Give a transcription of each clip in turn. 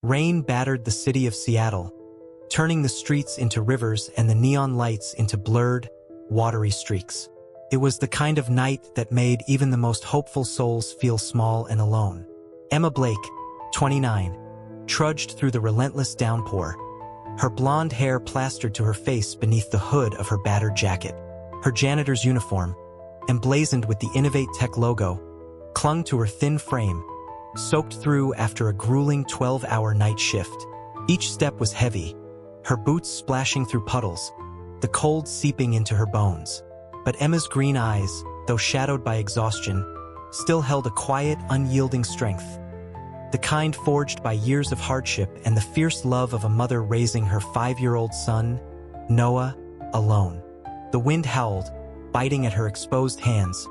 Rain battered the city of Seattle, turning the streets into rivers and the neon lights into blurred, watery streaks. It was the kind of night that made even the most hopeful souls feel small and alone. Emma Blake, 29, trudged through the relentless downpour, her blonde hair plastered to her face beneath the hood of her battered jacket. Her janitor's uniform, emblazoned with the Innovate Tech logo, clung to her thin frame, soaked through after a grueling 12-hour night shift. Each step was heavy, her boots splashing through puddles, the cold seeping into her bones. But Emma's green eyes, though shadowed by exhaustion, still held a quiet, unyielding strength. The kind forged by years of hardship and the fierce love of a mother raising her 5-year-old son, Noah, alone. The wind howled, biting at her exposed hands,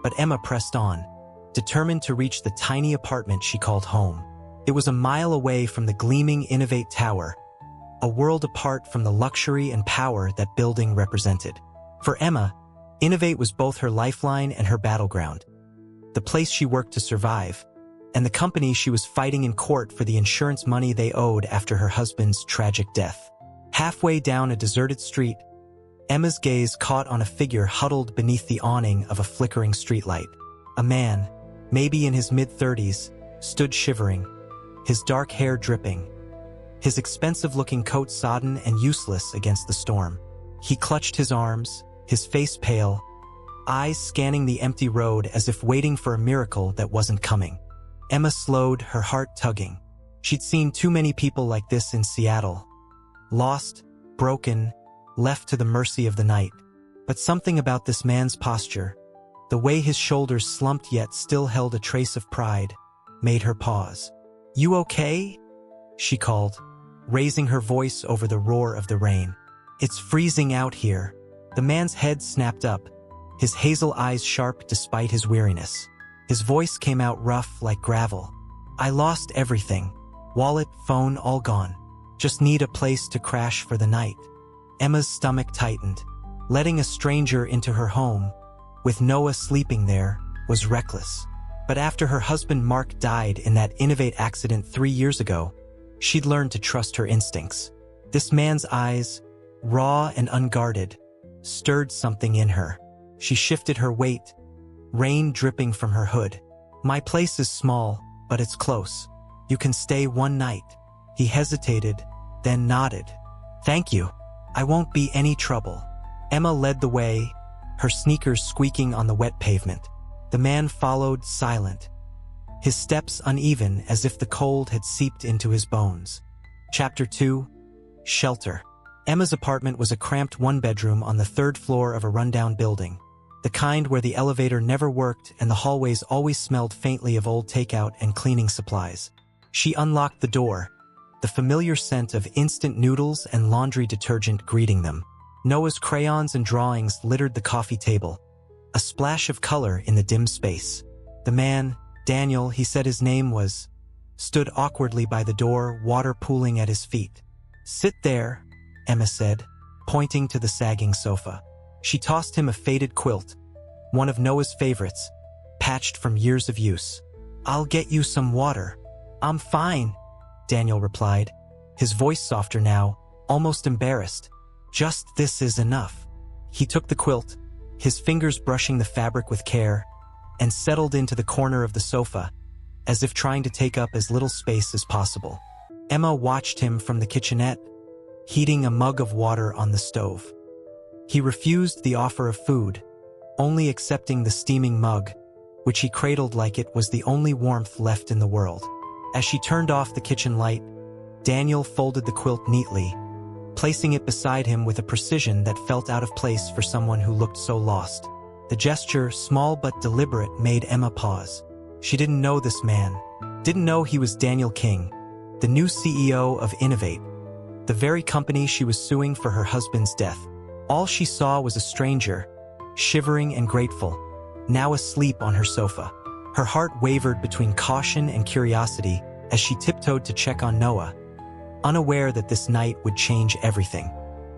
but Emma pressed on, determined to reach the tiny apartment she called home. It was a mile away from the gleaming Innovate Tower, a world apart from the luxury and power that building represented. For Emma, Innovate was both her lifeline and her battleground, the place she worked to survive, and the company she was fighting in court for the insurance money they owed after her husband's tragic death. Halfway down a deserted street, Emma's gaze caught on a figure huddled beneath the awning of a flickering streetlight. A man, maybe in his mid-30s, stood shivering, his dark hair dripping, his expensive-looking coat sodden and useless against the storm. He clutched his arms, his face pale, eyes scanning the empty road as if waiting for a miracle that wasn't coming. Emma slowed, her heart tugging. She'd seen too many people like this in Seattle. Lost, broken, left to the mercy of the night. But something about this man's posture, the way his shoulders slumped yet still held a trace of pride, made her pause. "You okay?" she called, raising her voice over the roar of the rain. "It's freezing out here." The man's head snapped up, his hazel eyes sharp despite his weariness. His voice came out rough like gravel. "I lost everything. Wallet, phone, all gone. Just need a place to crash for the night." Emma's stomach tightened. Letting a stranger into her home, with Noah sleeping there, was reckless. But after her husband Mark died in that Innovate accident 3 years ago, she'd learned to trust her instincts. This man's eyes, raw and unguarded, stirred something in her. She shifted her weight, rain dripping from her hood. "My place is small, but it's close. You can stay one night." He hesitated, then nodded. "Thank you. I won't be any trouble." Emma led the way, her sneakers squeaking on the wet pavement. The man followed, silent, his steps uneven as if the cold had seeped into his bones. Chapter 2. Shelter. Emma's apartment was a cramped one-bedroom on the 3rd floor of a rundown building, the kind where the elevator never worked and the hallways always smelled faintly of old takeout and cleaning supplies. She unlocked the door, the familiar scent of instant noodles and laundry detergent greeting them. Noah's crayons and drawings littered the coffee table, a splash of color in the dim space. The man, Daniel, he said his name was, stood awkwardly by the door, water pooling at his feet. "Sit there," Emma said, pointing to the sagging sofa. She tossed him a faded quilt, one of Noah's favorites, patched from years of use. "I'll get you some water." "I'm fine," Daniel replied, his voice softer now, almost embarrassed. "Just this is enough." He took the quilt, his fingers brushing the fabric with care, and settled into the corner of the sofa, as if trying to take up as little space as possible. Emma watched him from the kitchenette, heating a mug of water on the stove. He refused the offer of food, only accepting the steaming mug, which he cradled like it was the only warmth left in the world. As she turned off the kitchen light, Daniel folded the quilt neatly, placing it beside him with a precision that felt out of place for someone who looked so lost. The gesture, small but deliberate, made Emma pause. She didn't know this man, didn't know he was Daniel King, the new CEO of Innovate, the very company she was suing for her husband's death. All she saw was a stranger, shivering and grateful, now asleep on her sofa. Her heart wavered between caution and curiosity as she tiptoed to check on Noah, unaware that this night would change everything.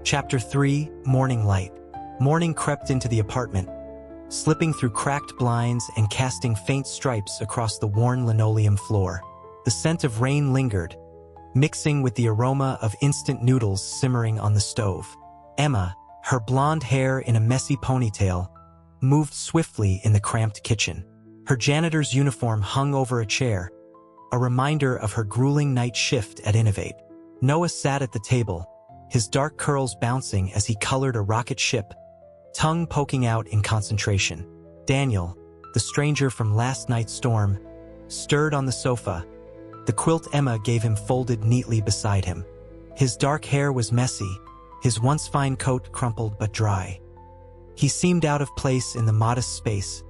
Chapter 3. Morning Light. Morning crept into the apartment, slipping through cracked blinds and casting faint stripes across the worn linoleum floor. The scent of rain lingered, mixing with the aroma of instant noodles simmering on the stove. Emma, her blonde hair in a messy ponytail, moved swiftly in the cramped kitchen. Her janitor's uniform hung over a chair, a reminder of her grueling night shift at Innovate. Noah sat at the table, his dark curls bouncing as he colored a rocket ship, tongue poking out in concentration. Daniel, the stranger from last night's storm, stirred on the sofa, the quilt Emma gave him folded neatly beside him. His dark hair was messy, his once fine coat crumpled but dry. He seemed out of place in the modest space,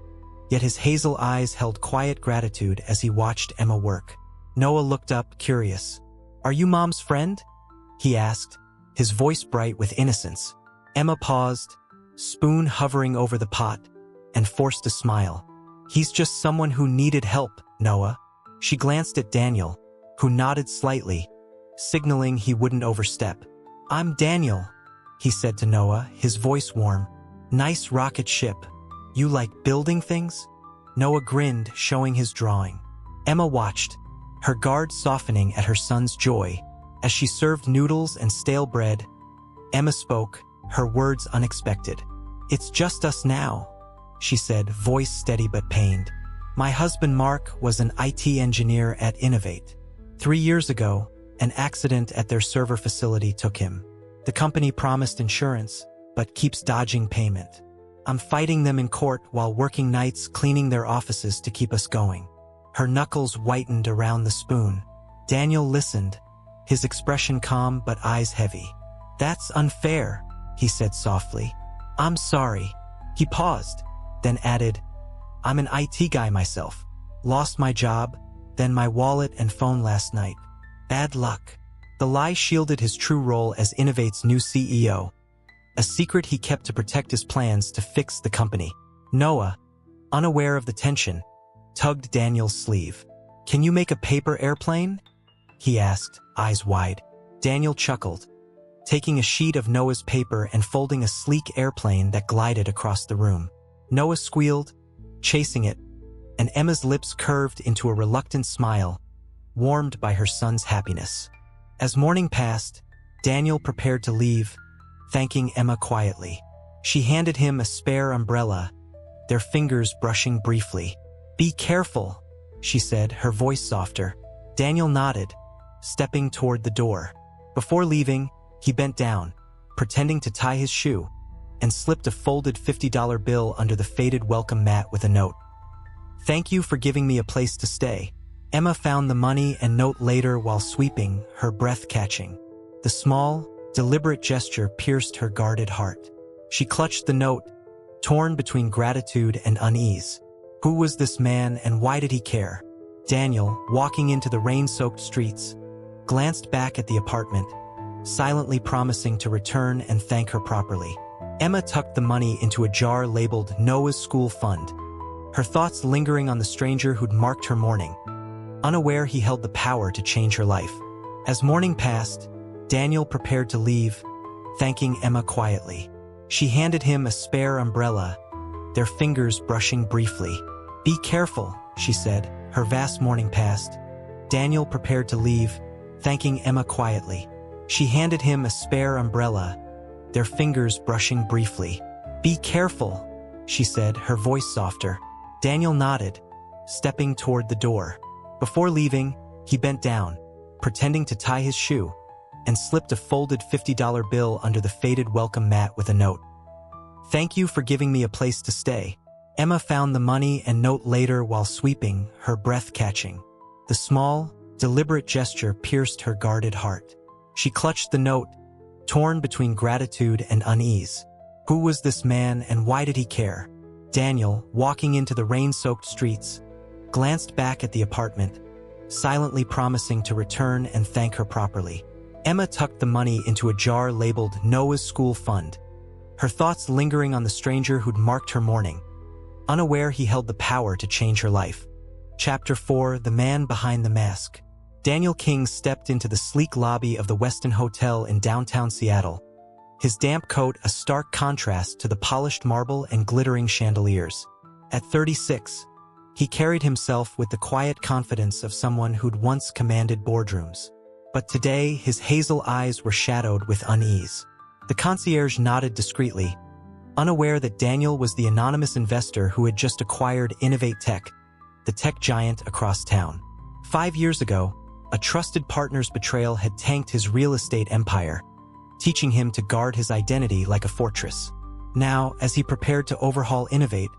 yet his hazel eyes held quiet gratitude as he watched Emma work. Noah looked up, curious. "Are you Mom's friend?" he asked, his voice bright with innocence. Emma paused, spoon hovering over the pot, and forced a smile. "He's just someone who needed help, Noah." She glanced at Daniel, who nodded slightly, signaling he wouldn't overstep. "I'm Daniel," he said to Noah, his voice warm. "Nice rocket ship. You like building things?" Noah grinned, showing his drawing. Emma watched, her guard softening at her son's joy. As she served noodles and stale bread, Emma spoke, her words unexpected. "It's just us now," she said, voice steady but pained. "My husband Mark was an IT engineer at Innovate. 3 years ago, an accident at their server facility took him. The company promised insurance, but keeps dodging payment. I'm fighting them in court while working nights cleaning their offices to keep us going." Her knuckles whitened around the spoon. Daniel listened, his expression calm but eyes heavy. "That's unfair," he said softly. "I'm sorry." He paused, then added, "I'm an IT guy myself. Lost my job, then my wallet and phone last night. Bad luck." The lie shielded his true role as Innovate's new CEO, a secret he kept to protect his plans to fix the company. Noah, unaware of the tension, tugged Daniel's sleeve. "Can you make a paper airplane?" he asked, eyes wide. Daniel chuckled, taking a sheet of Noah's paper and folding a sleek airplane that glided across the room. Noah squealed, chasing it, and Emma's lips curved into a reluctant smile, warmed by her son's happiness. As morning passed, Daniel prepared to leave, thanking Emma quietly. She handed him a spare umbrella, their fingers brushing briefly. "Be careful," she said, her voice softer. Daniel nodded, stepping toward the door. Before leaving, he bent down, pretending to tie his shoe, and slipped a folded $50 bill under the faded welcome mat with a note. "Thank you for giving me a place to stay." Emma found the money and note later while sweeping, her breath catching. The small, deliberate gesture pierced her guarded heart. She clutched the note, torn between gratitude and unease. Who was this man and why did he care? Daniel, walking into the rain-soaked streets, glanced back at the apartment, silently promising to return and thank her properly. Emma tucked the money into a jar labeled Noah's School Fund, her thoughts lingering on the stranger who'd marked her morning, unaware he held the power to change her life. As morning passed, Daniel prepared to leave, thanking Emma quietly. She handed him a spare umbrella, their fingers brushing briefly. "Be careful," she said, her vast morning past. Daniel prepared to leave, thanking Emma quietly. She handed him a spare umbrella, their fingers brushing briefly. "Be careful," she said, her voice softer. Daniel nodded, stepping toward the door. Before leaving, he bent down, pretending to tie his shoe, and slipped a folded $50 bill under the faded welcome mat with a note. "Thank you for giving me a place to stay." Emma found the money and note later while sweeping, her breath catching. The small, deliberate gesture pierced her guarded heart. She clutched the note, torn between gratitude and unease. Who was this man and why did he care? Daniel, walking into the rain-soaked streets, glanced back at the apartment, silently promising to return and thank her properly. Emma tucked the money into a jar labeled Noah's School Fund, her thoughts lingering on the stranger who'd marked her morning, unaware he held the power to change her life. Chapter 4: The Man Behind the Mask. Daniel King stepped into the sleek lobby of the Westin Hotel in downtown Seattle, his damp coat a stark contrast to the polished marble and glittering chandeliers. At 36, he carried himself with the quiet confidence of someone who'd once commanded boardrooms. But today, his hazel eyes were shadowed with unease. The concierge nodded discreetly, unaware that Daniel was the anonymous investor who had just acquired Innovate Tech, the tech giant across town. 5 years ago, a trusted partner's betrayal had tanked his real estate empire, teaching him to guard his identity like a fortress. Now, as he prepared to overhaul Innovate,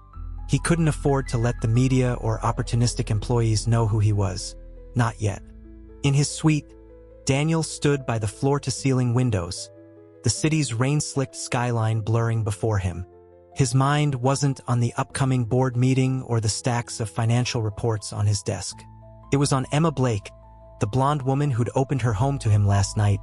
he couldn't afford to let the media or opportunistic employees know who he was. Not yet. In his suite, Daniel stood by the floor-to-ceiling windows, the city's rain-slicked skyline blurring before him. His mind wasn't on the upcoming board meeting or the stacks of financial reports on his desk. It was on Emma Blake, the blonde woman who'd opened her home to him last night,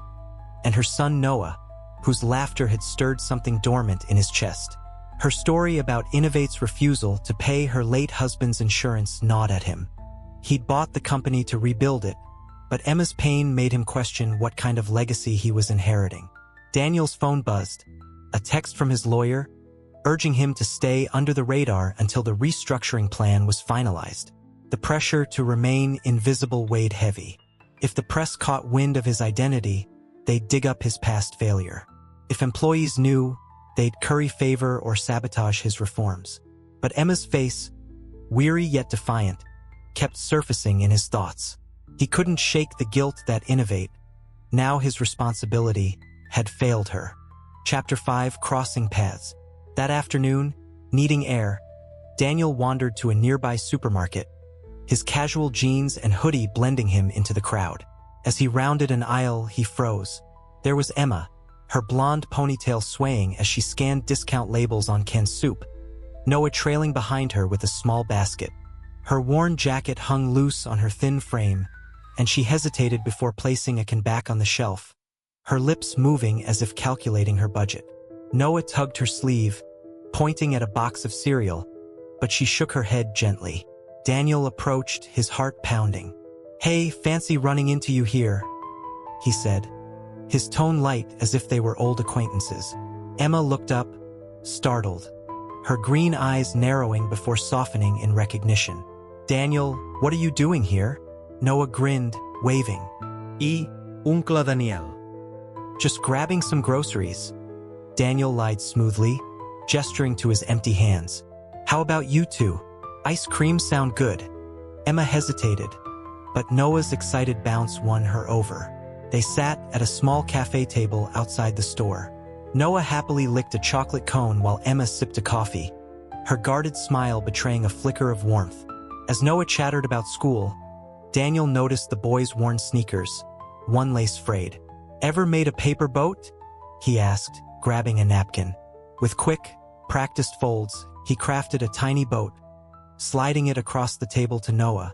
and her son Noah, whose laughter had stirred something dormant in his chest. Her story about Innovate's refusal to pay her late husband's insurance gnawed at him. He'd bought the company to rebuild it, but Emma's pain made him question what kind of legacy he was inheriting. Daniel's phone buzzed, a text from his lawyer, urging him to stay under the radar until the restructuring plan was finalized. The pressure to remain invisible weighed heavy. If the press caught wind of his identity, they'd dig up his past failure. If employees knew, they'd curry favor or sabotage his reforms. But Emma's face, weary yet defiant, kept surfacing in his thoughts. He couldn't shake the guilt that Innovate, now his responsibility, had failed her. Chapter 5: Crossing Paths. That afternoon, needing air, Daniel wandered to a nearby supermarket, his casual jeans and hoodie blending him into the crowd. As he rounded an aisle, he froze. There was Emma, her blonde ponytail swaying as she scanned discount labels on canned soup, Noah trailing behind her with a small basket. Her worn jacket hung loose on her thin frame, and she hesitated before placing a can back on the shelf, her lips moving as if calculating her budget. Noah tugged her sleeve, pointing at a box of cereal, but she shook her head gently. Daniel approached, his heart pounding. "Hey, fancy running into you here," he said, his tone light as if they were old acquaintances. Emma looked up, startled, her green eyes narrowing before softening in recognition. "Daniel, what are you doing here?" Noah grinned, waving. Uncle Daniel. "Just grabbing some groceries," Daniel lied smoothly, gesturing to his empty hands. "How about you two? Ice cream sound good." Emma hesitated, but Noah's excited bounce won her over. They sat at a small cafe table outside the store. Noah happily licked a chocolate cone while Emma sipped a coffee, her guarded smile betraying a flicker of warmth. As Noah chattered about school, Daniel noticed the boy's worn sneakers, one lace frayed. "Ever made a paper boat?" he asked, grabbing a napkin. With quick, practiced folds, he crafted a tiny boat, sliding it across the table to Noah,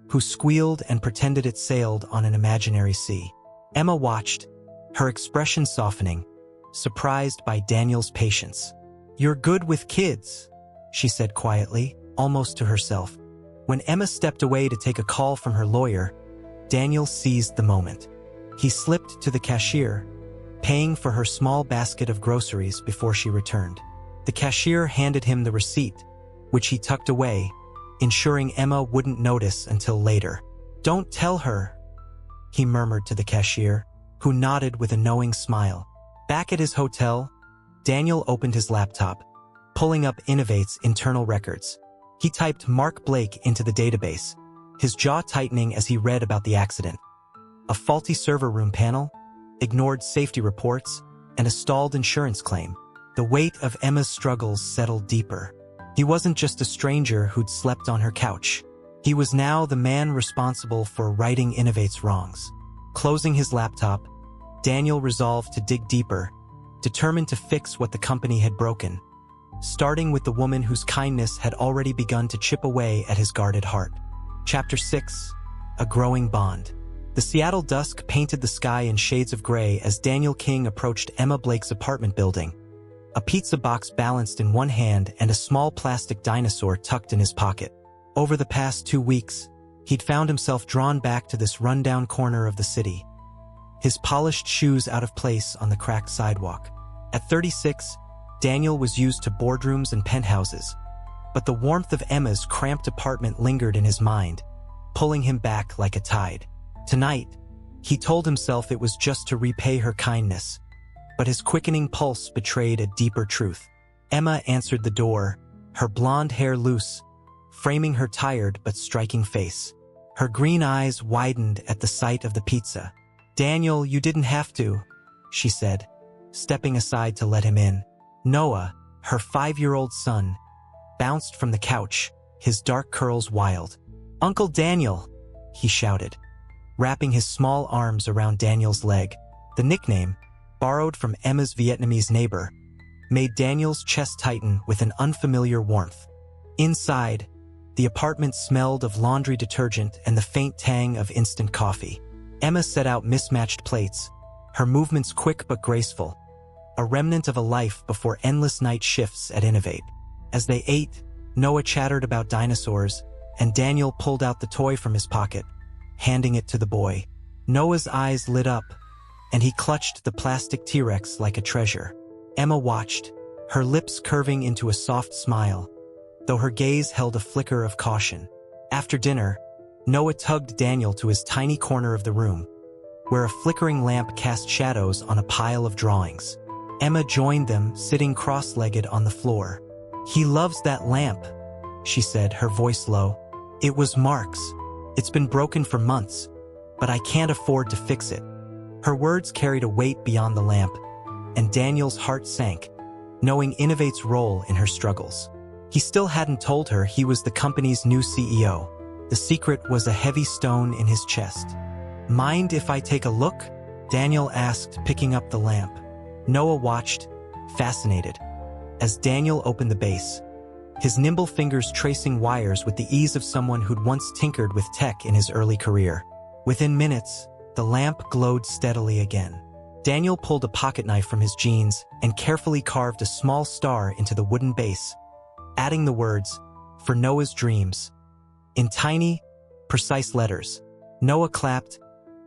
who squealed and pretended it sailed on an imaginary sea. Emma watched, her expression softening, surprised by Daniel's patience. "You're good with kids," she said quietly, almost to herself. When Emma stepped away to take a call from her lawyer, Daniel seized the moment. He slipped to the cashier, paying for her small basket of groceries before she returned. The cashier handed him the receipt, which he tucked away, ensuring Emma wouldn't notice until later. "Don't tell her," he murmured to the cashier, who nodded with a knowing smile. Back at his hotel, Daniel opened his laptop, pulling up Innovate's internal records. He typed Mark Blake into the database, his jaw tightening as he read about the accident. A faulty server room panel, ignored safety reports, and a stalled insurance claim. The weight of Emma's struggles settled deeper. He wasn't just a stranger who'd slept on her couch. He was now the man responsible for righting Innovate's wrongs. Closing his laptop, Daniel resolved to dig deeper, determined to fix what the company had broken, starting with the woman whose kindness had already begun to chip away at his guarded heart. Chapter 6: A Growing Bond. The Seattle dusk painted the sky in shades of gray as Daniel King approached Emma Blake's apartment building, a pizza box balanced in one hand and a small plastic dinosaur tucked in his pocket. Over the past 2 weeks, he'd found himself drawn back to this rundown corner of the city, his polished shoes out of place on the cracked sidewalk. At 36, Daniel was used to boardrooms and penthouses, but the warmth of Emma's cramped apartment lingered in his mind, pulling him back like a tide. Tonight, He told himself it was just to repay her kindness, but his quickening pulse betrayed a deeper truth. Emma answered the door, her blonde hair loose, framing her tired but striking face. Her green eyes widened at the sight of the pizza. "Daniel, you didn't have to," she said, stepping aside to let him in. Noah, her 5-year-old son, bounced from the couch, his dark curls wild. "Uncle Daniel," he shouted, wrapping his small arms around Daniel's leg. The nickname, borrowed from Emma's Vietnamese neighbor, made Daniel's chest tighten with an unfamiliar warmth. Inside, the apartment smelled of laundry detergent and the faint tang of instant coffee. Emma set out mismatched plates, her movements quick but graceful, a remnant of a life before endless night shifts at Innovate. As they ate, Noah chattered about dinosaurs, and Daniel pulled out the toy from his pocket, handing it to the boy. Noah's eyes lit up, and he clutched the plastic T-Rex like a treasure. Emma watched, her lips curving into a soft smile, though her gaze held a flicker of caution. After dinner, Noah tugged Daniel to his tiny corner of the room, where a flickering lamp cast shadows on a pile of drawings. Emma joined them, sitting cross-legged on the floor. "He loves that lamp," she said, her voice low. "It was Mark's. It's been broken for months, but I can't afford to fix it." Her words carried a weight beyond the lamp, and Daniel's heart sank, knowing Innovate's role in her struggles. He still hadn't told her he was the company's new CEO. The secret was a heavy stone in his chest. "Mind if I take a look?" Daniel asked, picking up the lamp. Noah watched, fascinated, as Daniel opened the base, his nimble fingers tracing wires with the ease of someone who'd once tinkered with tech in his early career. Within minutes, the lamp glowed steadily again. Daniel pulled a pocket knife from his jeans and carefully carved a small star into the wooden base, adding the words, "For Noah's dreams," in tiny, precise letters. Noah clapped,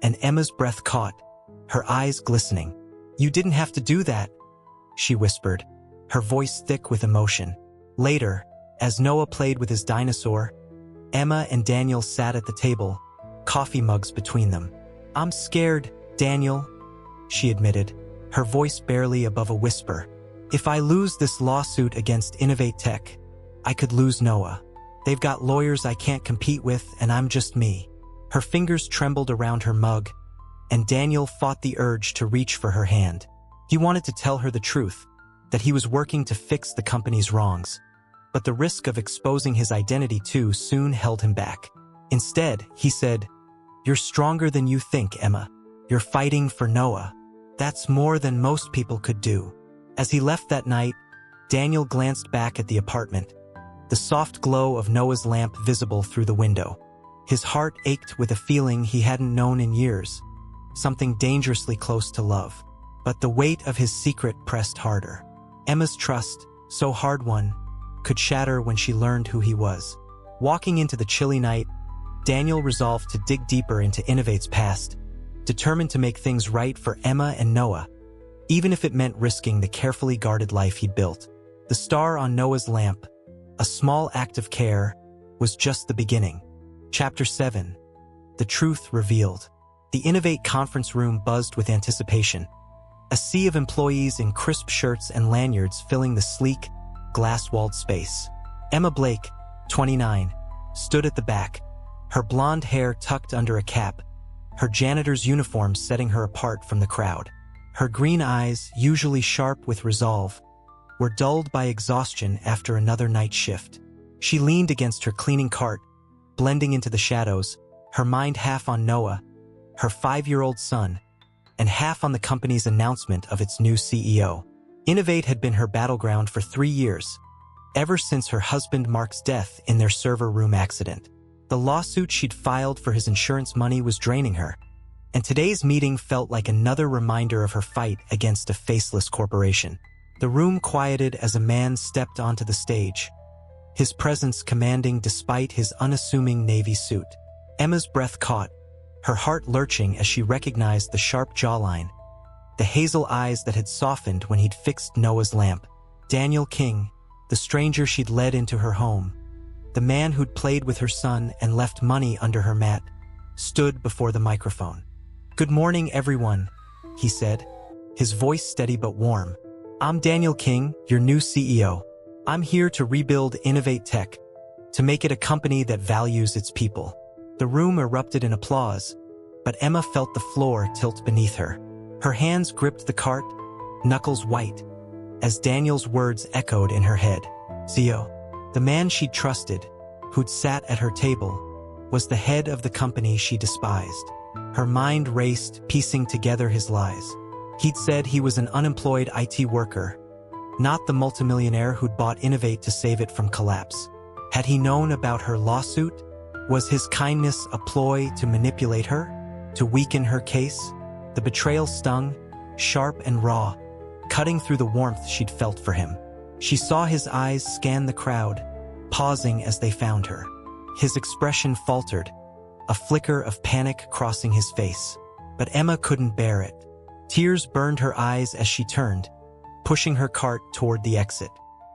and Emma's breath caught, her eyes glistening. "You didn't have to do that," she whispered, her voice thick with emotion. Later, as Noah played with his dinosaur, Emma and Daniel sat at the table, coffee mugs between them. "I'm scared, Daniel," she admitted, her voice barely above a whisper. "If I lose this lawsuit against Innovate Tech, I could lose Noah. They've got lawyers I can't compete with, and I'm just me." Her fingers trembled around her mug, and Daniel fought the urge to reach for her hand. He wanted to tell her the truth, that he was working to fix the company's wrongs, but the risk of exposing his identity too soon held him back. Instead, he said, "You're stronger than you think, Emma. You're fighting for Noah. That's more than most people could do." As he left that night, Daniel glanced back at the apartment, the soft glow of Noah's lamp visible through the window. His heart ached with a feeling he hadn't known in years, something dangerously close to love. But the weight of his secret pressed harder. Emma's trust, so hard-won, could shatter when she learned who he was. Walking into the chilly night, Daniel resolved to dig deeper into Innovate's past, determined to make things right for Emma and Noah, even if it meant risking the carefully guarded life he'd built. The star on Noah's lamp, a small act of care, was just the beginning. Chapter 7. The Truth Revealed. The Innovate conference room buzzed with anticipation, a sea of employees in crisp shirts and lanyards filling the sleek, glass-walled space. Emma Blake, 29, stood at the back, her blonde hair tucked under a cap, her janitor's uniform setting her apart from the crowd. Her green eyes, usually sharp with resolve, were dulled by exhaustion after another night shift. She leaned against her cleaning cart, blending into the shadows, her mind half on Noah, her 5-year-old son, and half on the company's announcement of its new CEO. Innovate had been her battleground for 3 years, ever since her husband Mark's death in their server room accident. The lawsuit she'd filed for his insurance money was draining her, and today's meeting felt like another reminder of her fight against a faceless corporation. The room quieted as a man stepped onto the stage, his presence commanding despite his unassuming navy suit. Emma's breath caught, her heart lurching as she recognized the sharp jawline, the hazel eyes that had softened when he'd fixed Noah's lamp. Daniel King, the stranger she'd led into her home, the man who'd played with her son and left money under her mat, stood before the microphone. "Good morning, everyone," he said, his voice steady but warm. "I'm Daniel King, your new CEO. I'm here to rebuild Innovate Tech, to make it a company that values its people." The room erupted in applause, but Emma felt the floor tilt beneath her. Her hands gripped the cart, knuckles white, as Daniel's words echoed in her head. CEO, the man she'd trusted, who'd sat at her table, was the head of the company she despised. Her mind raced, piecing together his lies. He'd said he was an unemployed IT worker, not the multimillionaire who'd bought Innovate to save it from collapse. Had he known about her lawsuit? Was his kindness a ploy to manipulate her, to weaken her case? The betrayal stung, sharp and raw, cutting through the warmth she'd felt for him. She saw his eyes scan the crowd, pausing as they found her. His expression faltered, a flicker of panic crossing his face. But Emma couldn't bear it. Tears burned her eyes as she turned, pushing her cart toward the exit.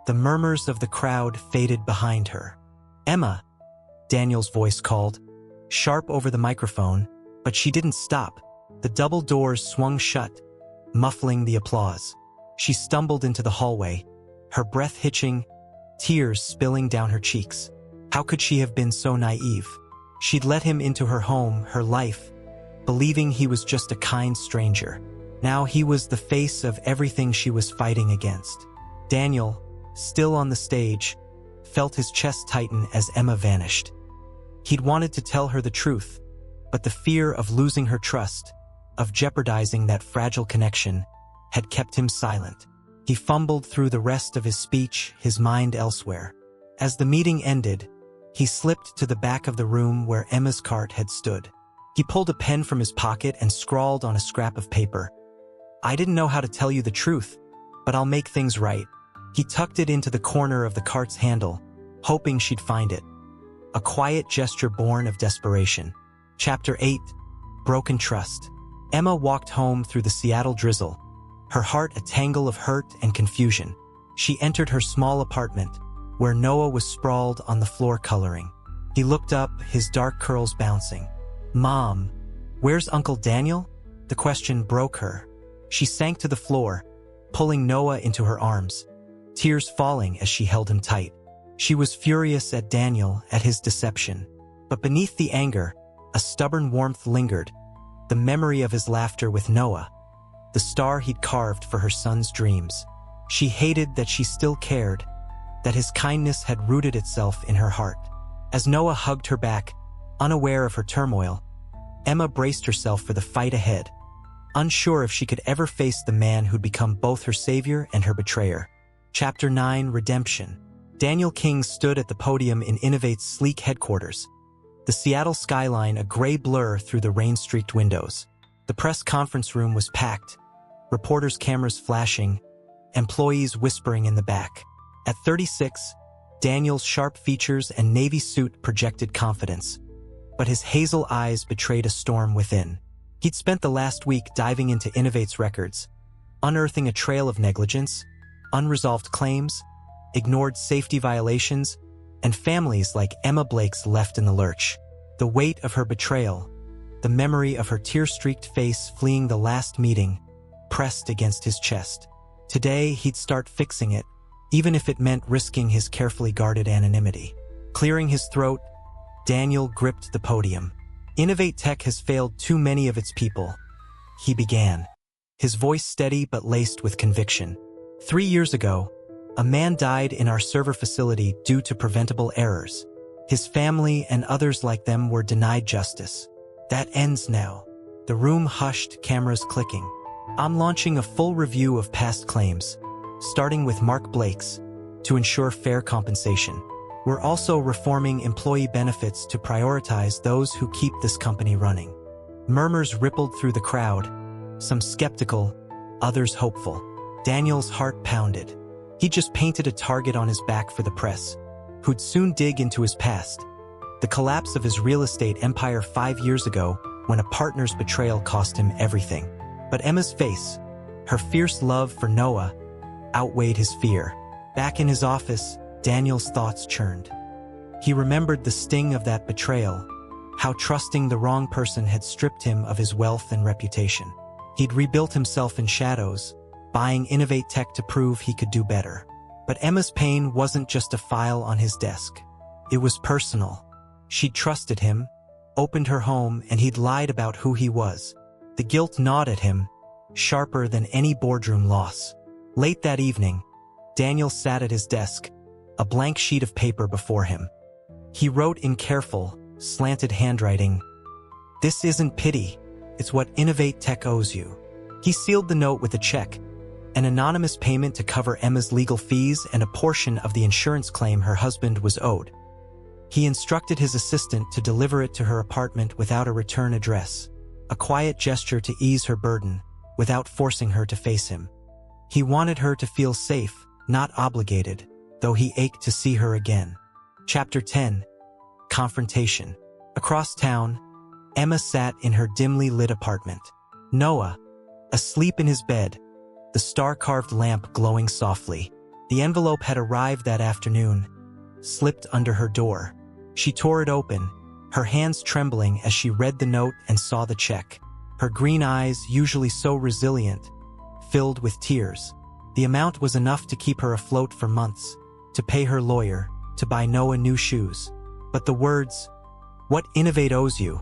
The murmurs of the crowd faded behind her. "Emma," Daniel's voice called, sharp over the microphone, but she didn't stop. The double doors swung shut, muffling the applause. She stumbled into the hallway, her breath hitching, tears spilling down her cheeks. How could she have been so naive? She'd let him into her home, her life, believing he was just a kind stranger. Now he was the face of everything she was fighting against. Daniel, still on the stage, felt his chest tighten as Emma vanished. He'd wanted to tell her the truth, but the fear of losing her trust, of jeopardizing that fragile connection, had kept him silent. He fumbled through the rest of his speech, his mind elsewhere. As the meeting ended, he slipped to the back of the room where Emma's cart had stood. He pulled a pen from his pocket and scrawled on a scrap of paper. "I didn't know how to tell you the truth, but I'll make things right." He tucked it into the corner of the cart's handle, hoping she'd find it. A quiet gesture born of desperation. Chapter 8. Broken Trust. Emma walked home through the Seattle drizzle, her heart a tangle of hurt and confusion. She entered her small apartment, where Noah was sprawled on the floor coloring. He looked up, his dark curls bouncing. "Mom, where's Uncle Daniel?" The question broke her. She sank to the floor, pulling Noah into her arms, tears falling as she held him tight. She was furious at Daniel, at his deception. But beneath the anger, a stubborn warmth lingered, the memory of his laughter with Noah, the star he'd carved for her son's dreams. She hated that she still cared, that his kindness had rooted itself in her heart. As Noah hugged her back, unaware of her turmoil, Emma braced herself for the fight ahead, unsure if she could ever face the man who'd become both her savior and her betrayer. Chapter 9. Redemption. Daniel King stood at the podium in Innovate's sleek headquarters, the Seattle skyline a gray blur through the rain-streaked windows. The press conference room was packed, reporters' cameras flashing, employees whispering in the back. At 36, Daniel's sharp features and navy suit projected confidence, but his hazel eyes betrayed a storm within. He'd spent the last week diving into Innovate's records, unearthing a trail of negligence, unresolved claims, ignored safety violations, and families like Emma Blake's left in the lurch. The weight of her betrayal, the memory of her tear-streaked face fleeing the last meeting, pressed against his chest. Today, he'd start fixing it, even if it meant risking his carefully guarded anonymity. Clearing his throat, Daniel gripped the podium. "Innovate Tech has failed too many of its people," he began, his voice steady but laced with conviction. 3 years ago, a man died in our server facility due to preventable errors. His family and others like them were denied justice. That ends now. The room hushed, cameras clicking. I'm launching a full review of past claims, starting with Mark Blake's, to ensure fair compensation. We're also reforming employee benefits to prioritize those who keep this company running. Murmurs rippled through the crowd, some skeptical, others hopeful. Daniel's heart pounded. He just painted a target on his back for the press, who'd soon dig into his past. The collapse of his real estate empire 5 years ago, when a partner's betrayal cost him everything. But Emma's face, her fierce love for Noah, outweighed his fear. Back in his office, Daniel's thoughts churned. He remembered the sting of that betrayal, how trusting the wrong person had stripped him of his wealth and reputation. He'd rebuilt himself in shadows, buying Innovate Tech to prove he could do better. But Emma's pain wasn't just a file on his desk. It was personal. She'd trusted him, opened her home, and he'd lied about who he was. The guilt gnawed at him, sharper than any boardroom loss. Late that evening, Daniel sat at his desk, a blank sheet of paper before him. He wrote in careful, slanted handwriting, "This isn't pity, it's what Innovate Tech owes you." He sealed the note with a check, an anonymous payment to cover Emma's legal fees and a portion of the insurance claim her husband was owed. He instructed his assistant to deliver it to her apartment without a return address, a quiet gesture to ease her burden, without forcing her to face him. He wanted her to feel safe, not obligated, though he ached to see her again. Chapter 10. Confrontation. Across town, Emma sat in her dimly lit apartment. Noah, asleep in his bed, the star-carved lamp glowing softly. The envelope had arrived that afternoon, slipped under her door. She tore it open, her hands trembling as she read the note and saw the check. Her green eyes, usually so resilient, filled with tears. The amount was enough to keep her afloat for months, to pay her lawyer, to buy Noah new shoes. But the words, "What Innovate owes you,"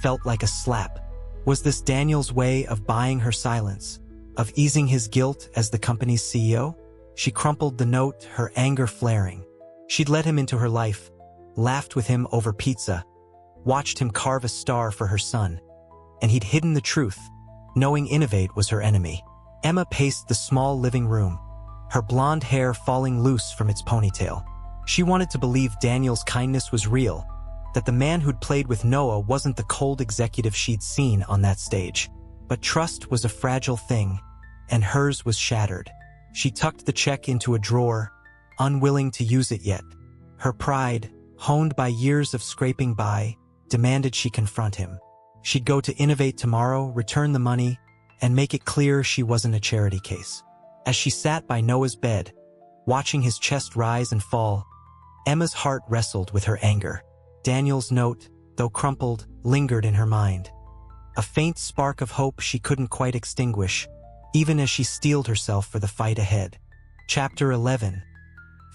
felt like a slap. Was this Daniel's way of buying her silence, of easing his guilt as the company's CEO? She crumpled the note, her anger flaring. She'd let him into her life, laughed with him over pizza, watched him carve a star for her son, and he'd hidden the truth, knowing Innovate was her enemy. Emma paced the small living room, her blonde hair falling loose from its ponytail. She wanted to believe Daniel's kindness was real, that the man who'd played with Noah wasn't the cold executive she'd seen on that stage. But trust was a fragile thing, and hers was shattered. She tucked the check into a drawer, unwilling to use it yet. Her pride, honed by years of scraping by, demanded she confront him. She'd go to Innovate tomorrow, return the money, and make it clear she wasn't a charity case. As she sat by Noah's bed, watching his chest rise and fall, Emma's heart wrestled with her anger. Daniel's note, though crumpled, lingered in her mind. A faint spark of hope she couldn't quite extinguish, even as she steeled herself for the fight ahead. Chapter 11.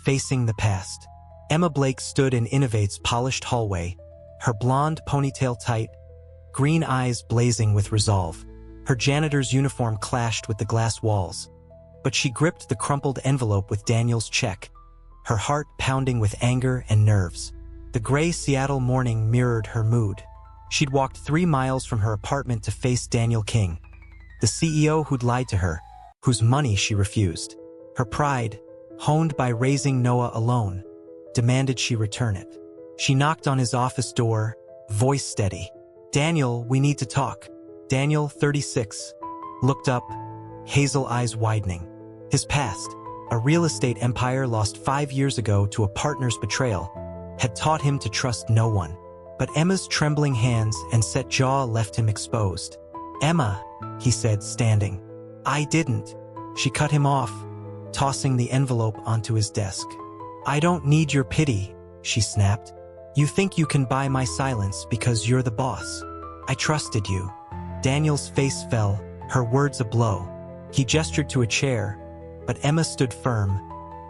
Facing the Past. Emma Blake stood in Innovate's polished hallway, her blonde ponytail tight, green eyes blazing with resolve. Her janitor's uniform clashed with the glass walls, but she gripped the crumpled envelope with Daniel's check, her heart pounding with anger and nerves. The gray Seattle morning mirrored her mood. She'd walked 3 miles from her apartment to face Daniel King, the CEO who'd lied to her, whose money she refused. Her pride, honed by raising Noah alone, demanded she return it. She knocked on his office door, voice steady. "Daniel, we need to talk." Daniel, 36, looked up, hazel eyes widening. His past, a real estate empire lost 5 years ago to a partner's betrayal, had taught him to trust no one. But Emma's trembling hands and set jaw left him exposed. "Emma," he said, standing. "I didn't." She cut him off, tossing the envelope onto his desk. "I don't need your pity," she snapped. "You think you can buy my silence because you're the boss. I trusted you." Daniel's face fell, her words a blow. He gestured to a chair, but Emma stood firm,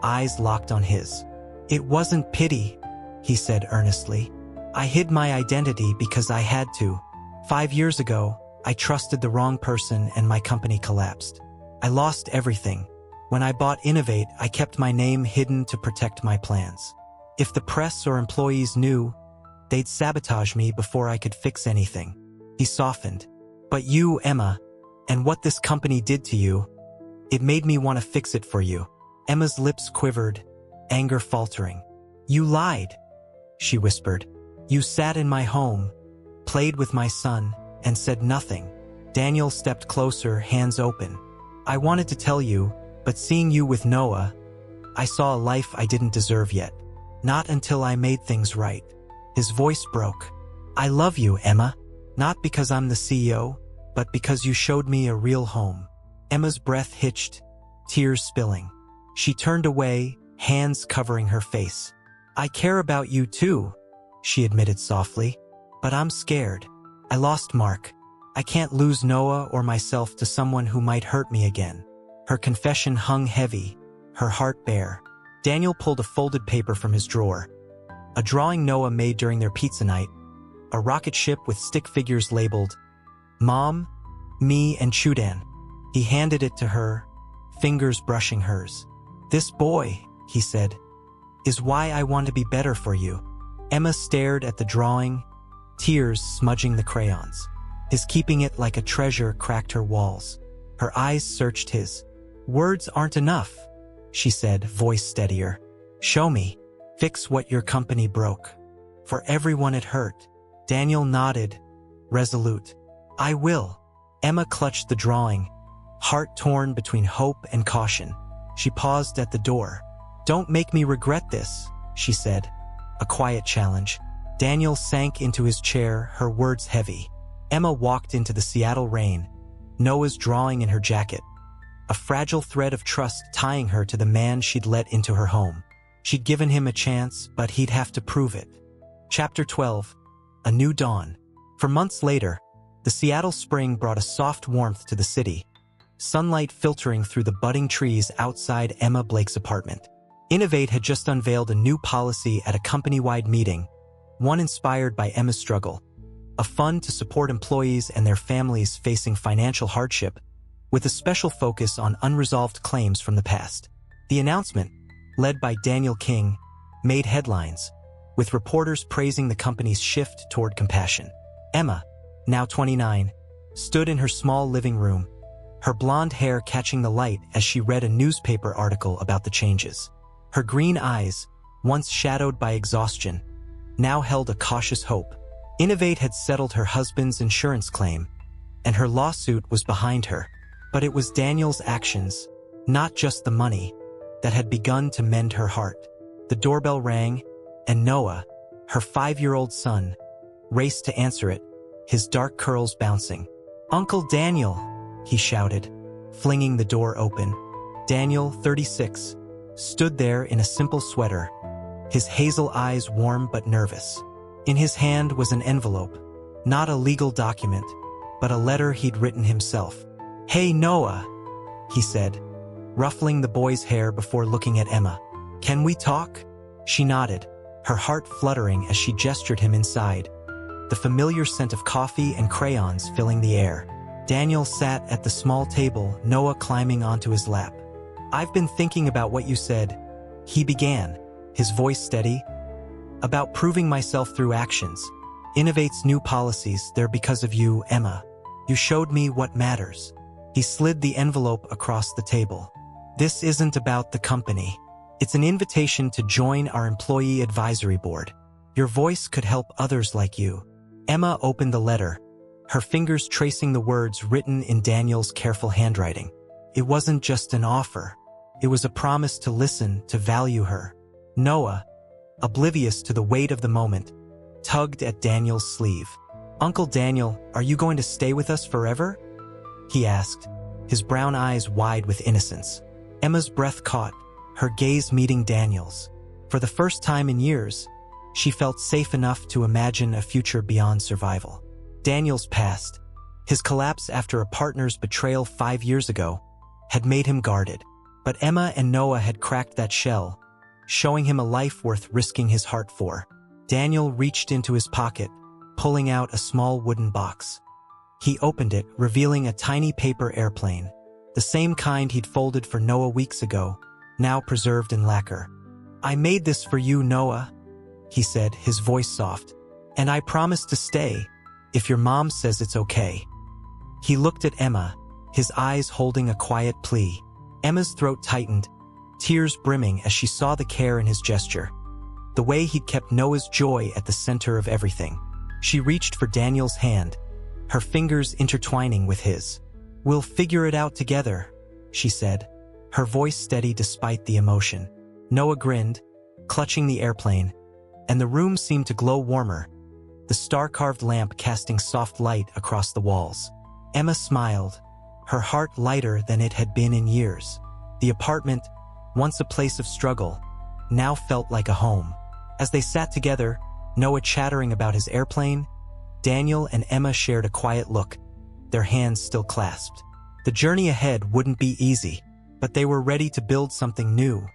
eyes locked on his. "It wasn't pity," he said earnestly. "I hid my identity because I had to. 5 years ago, I trusted the wrong person and my company collapsed. I lost everything. When I bought Innovate, I kept my name hidden to protect my plans. If the press or employees knew, they'd sabotage me before I could fix anything." He softened. "But you, Emma, and what this company did to you, it made me want to fix it for you." Emma's lips quivered, anger faltering. "You lied," she whispered. "You sat in my home, played with my son, and said nothing." Daniel stepped closer, hands open. "I wanted to tell you, but seeing you with Noah, I saw a life I didn't deserve yet. Not until I made things right." His voice broke. "I love you, Emma. Not because I'm the CEO, but because you showed me a real home." Emma's breath hitched, tears spilling. She turned away, hands covering her face. "I care about you too," she admitted softly. But I'm scared. I lost Mark. I can't lose Noah or myself to someone who might hurt me again. Her confession hung heavy, her heart bare. Daniel pulled a folded paper from his drawer. A drawing Noah made during their pizza night. A rocket ship with stick figures labeled Mom, Me, and Chudan. He handed it to her, fingers brushing hers. "This boy," he said, "is why I want to be better for you." Emma stared at the drawing, tears smudging the crayons. His keeping it like a treasure cracked her walls. Her eyes searched his. "Words aren't enough," she said, voice steadier. "Show me. Fix what your company broke. For everyone it hurt." Daniel nodded, resolute. "I will." Emma clutched the drawing, heart torn between hope and caution. She paused at the door. "Don't make me regret this," she said, a quiet challenge. Daniel sank into his chair, her words heavy. Emma walked into the Seattle rain, Noah's drawing in her jacket, a fragile thread of trust tying her to the man she'd let into her home. She'd given him a chance, but he'd have to prove it. Chapter 12. A New Dawn. For months later, the Seattle spring brought a soft warmth to the city, sunlight filtering through the budding trees outside Emma Blake's apartment. Innovate had just unveiled a new policy at a company-wide meeting, one inspired by Emma's struggle, a fund to support employees and their families facing financial hardship, with a special focus on unresolved claims from the past. The announcement, led by Daniel King, made headlines, with reporters praising the company's shift toward compassion. Emma, now 29, stood in her small living room, her blonde hair catching the light as she read a newspaper article about the changes. Her green eyes, once shadowed by exhaustion, now held a cautious hope. Innovate had settled her husband's insurance claim, and her lawsuit was behind her. But it was Daniel's actions, not just the money, that had begun to mend her heart. The doorbell rang, and Noah, her 5-year-old son, raced to answer it, his dark curls bouncing. "Uncle Daniel," he shouted, flinging the door open. Daniel, 36, stood there in a simple sweater, his hazel eyes warm but nervous. In his hand was an envelope, not a legal document, but a letter he'd written himself. "Hey, Noah," he said, ruffling the boy's hair before looking at Emma. "Can we talk?" She nodded, her heart fluttering as she gestured him inside, the familiar scent of coffee and crayons filling the air. Daniel sat at the small table, Noah climbing onto his lap. "I've been thinking about what you said," he began, his voice steady. "About proving myself through actions. Innovate's new policies, they're because of you, Emma. You showed me what matters." He slid the envelope across the table. "This isn't about the company. It's an invitation to join our employee advisory board. Your voice could help others like you." Emma opened the letter, her fingers tracing the words written in Daniel's careful handwriting. It wasn't just an offer. It was a promise to listen, to value her. Noah, oblivious to the weight of the moment, tugged at Daniel's sleeve. "Uncle Daniel, are you going to stay with us forever?" he asked, his brown eyes wide with innocence. Emma's breath caught, her gaze meeting Daniel's. For the first time in years, she felt safe enough to imagine a future beyond survival. Daniel's past, his collapse after a partner's betrayal 5 years ago, had made him guarded. But Emma and Noah had cracked that shell, showing him a life worth risking his heart for. Daniel reached into his pocket, pulling out a small wooden box. He opened it, revealing a tiny paper airplane, the same kind he'd folded for Noah weeks ago, now preserved in lacquer. "I made this for you, Noah," he said, his voice soft. "And I promise to stay, if your mom says it's okay." He looked at Emma, his eyes holding a quiet plea. Emma's throat tightened, tears brimming as she saw the care in his gesture, the way he'd kept Noah's joy at the center of everything. She reached for Daniel's hand, her fingers intertwining with his. "We'll figure it out together," she said, her voice steady despite the emotion. Noah grinned, clutching the airplane, and the room seemed to glow warmer, the star-carved lamp casting soft light across the walls. Emma smiled, her heart lighter than it had been in years. The apartment, once a place of struggle, now felt like a home. As they sat together, Noah chattering about his airplane, Daniel and Emma shared a quiet look, their hands still clasped. The journey ahead wouldn't be easy, but they were ready to build something new.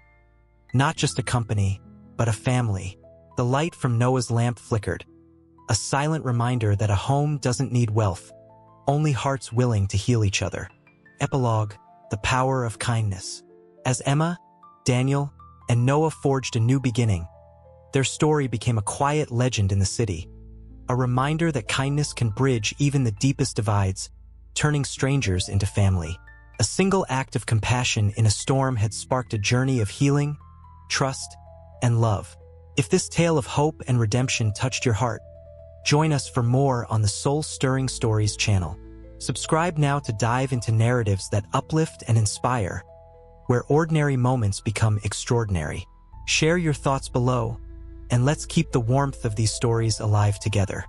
Not just a company, but a family. The light from Noah's lamp flickered, a silent reminder that a home doesn't need wealth, only hearts willing to heal each other. Epilogue: the power of kindness. As Emma, Daniel, and Noah forged a new beginning, their story became a quiet legend in the city, a reminder that kindness can bridge even the deepest divides, turning strangers into family. A single act of compassion in a storm had sparked a journey of healing, trust, and love. If this tale of hope and redemption touched your heart, join us for more on the Soul-Stirring Stories channel. Subscribe now to dive into narratives that uplift and inspire, where ordinary moments become extraordinary. Share your thoughts below, and let's keep the warmth of these stories alive together.